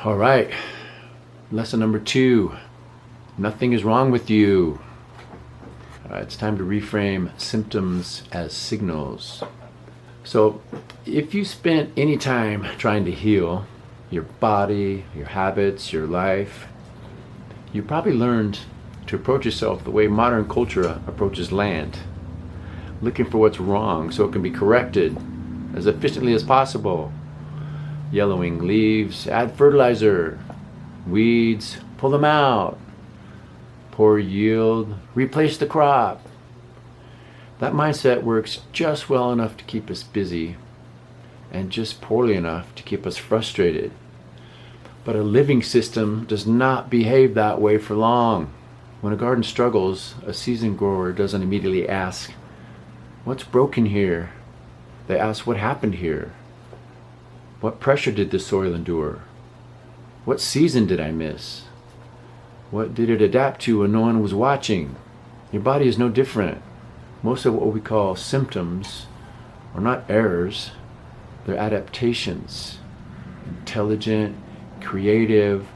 All right, lesson number 2. Nothing is wrong with you. All right, it's time to reframe symptoms as signals. So if you spent any time trying to heal your body, your habits, your life, you probably learned to approach yourself the way modern culture approaches land, looking for what's wrong so it can be corrected as efficiently as possible. Yellowing leaves, add fertilizer. Weeds, pull them out. Poor yield, replace the crop. That mindset works just well enough to keep us busy and just poorly enough to keep us frustrated. But a living system does not behave that way for long. When a garden struggles, a seasoned grower doesn't immediately ask, "What's broken here?" They ask, "What happened here? What pressure did the soil endure? What season did I miss? What did it adapt to when no one was watching?" Your body is no different. Most of what we call symptoms are not errors, they're adaptations. Intelligent, creative,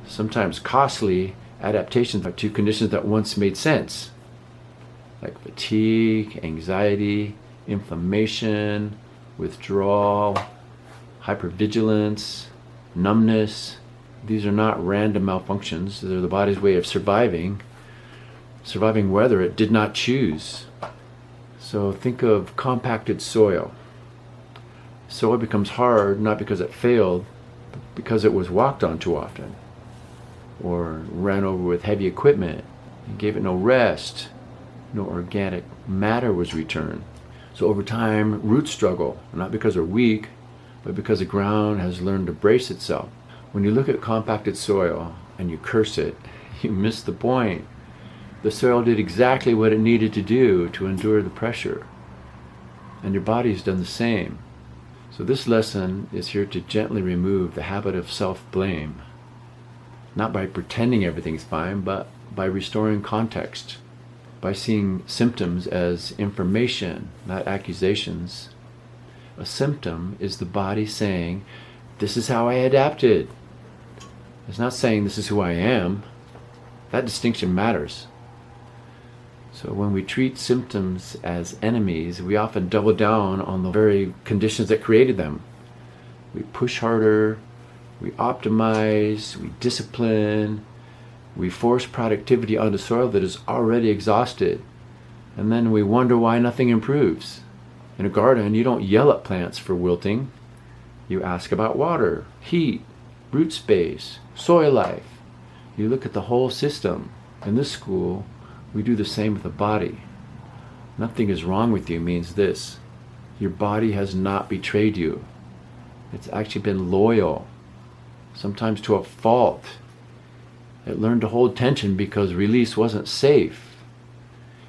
sometimes costly adaptations to conditions that once made sense, like fatigue, anxiety, inflammation, withdrawal, hypervigilance, numbness. These are not random malfunctions. They're the body's way of surviving weather it did not choose. So think of compacted soil. Soil becomes hard not because it failed, but because it was walked on too often, or ran over with heavy equipment and gave it no rest. No organic matter was returned. So over time, roots struggle, not because they're weak, but because the ground has learned to brace itself. When you look at compacted soil and you curse it, you miss the point. The soil did exactly what it needed to do to endure the pressure. And your body's done the same. So this lesson is here to gently remove the habit of self-blame. Not by pretending everything's fine, but by restoring context. By seeing symptoms as information, not accusations. A symptom is the body saying, "This is how I adapted." It's not saying this is who I am. That distinction matters. So when we treat symptoms as enemies, we often double down on the very conditions that created them. We push harder, we optimize, we discipline, we force productivity onto soil that is already exhausted, and then we wonder why nothing improves. In a garden, you don't yell at plants for wilting. You ask about water, heat, root space, soil life. You look at the whole system. In this school, we do the same with the body. Nothing is wrong with you means this: your body has not betrayed you. It's actually been loyal, sometimes to a fault. It learned to hold tension because release wasn't safe.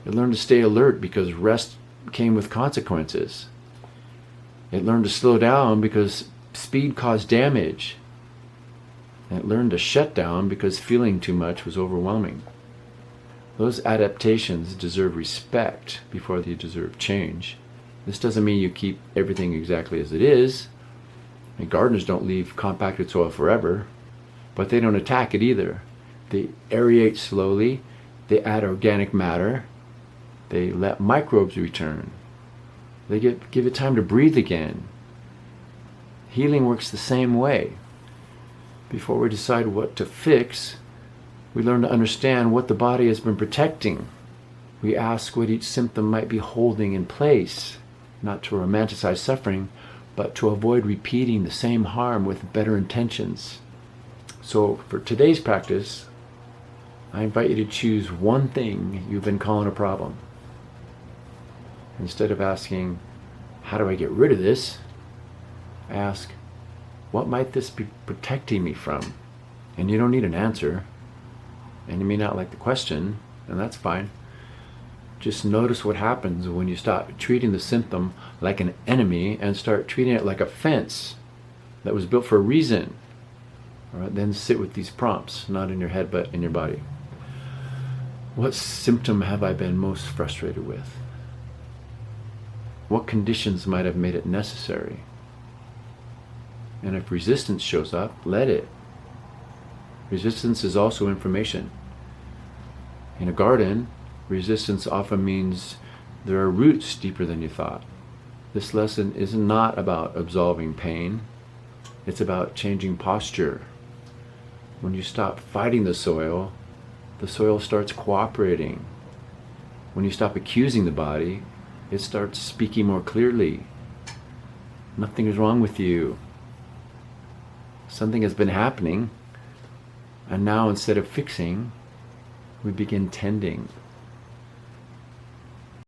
It learned to stay alert because rest came with consequences. It learned to slow down because speed caused damage. And it learned to shut down because feeling too much was overwhelming. Those adaptations deserve respect before they deserve change. This doesn't mean you keep everything exactly as it is. And gardeners don't leave compacted soil forever, but they don't attack it either. They aerate slowly, they add organic matter, they let microbes return. They give it time to breathe again. Healing works the same way. Before we decide what to fix, we learn to understand what the body has been protecting. We ask what each symptom might be holding in place, not to romanticize suffering, but to avoid repeating the same harm with better intentions. So for today's practice, I invite you to choose one thing you've been calling a problem. Instead of asking, "How do I get rid of this?" ask, "What might this be protecting me from?" And you don't need an answer. And you may not like the question, and that's fine. Just notice what happens when you stop treating the symptom like an enemy and start treating it like a fence that was built for a reason. All right, then sit with these prompts, not in your head, but in your body. What symptom have I been most frustrated with? What conditions might have made it necessary? And if resistance shows up, let it. Resistance is also information. In a garden, resistance often means there are roots deeper than you thought. This lesson is not about absolving pain. It's about changing posture. When you stop fighting the soil starts cooperating. When you stop accusing the body, it starts speaking more clearly. Nothing is wrong with you. Something has been happening, and now instead of fixing, we begin tending.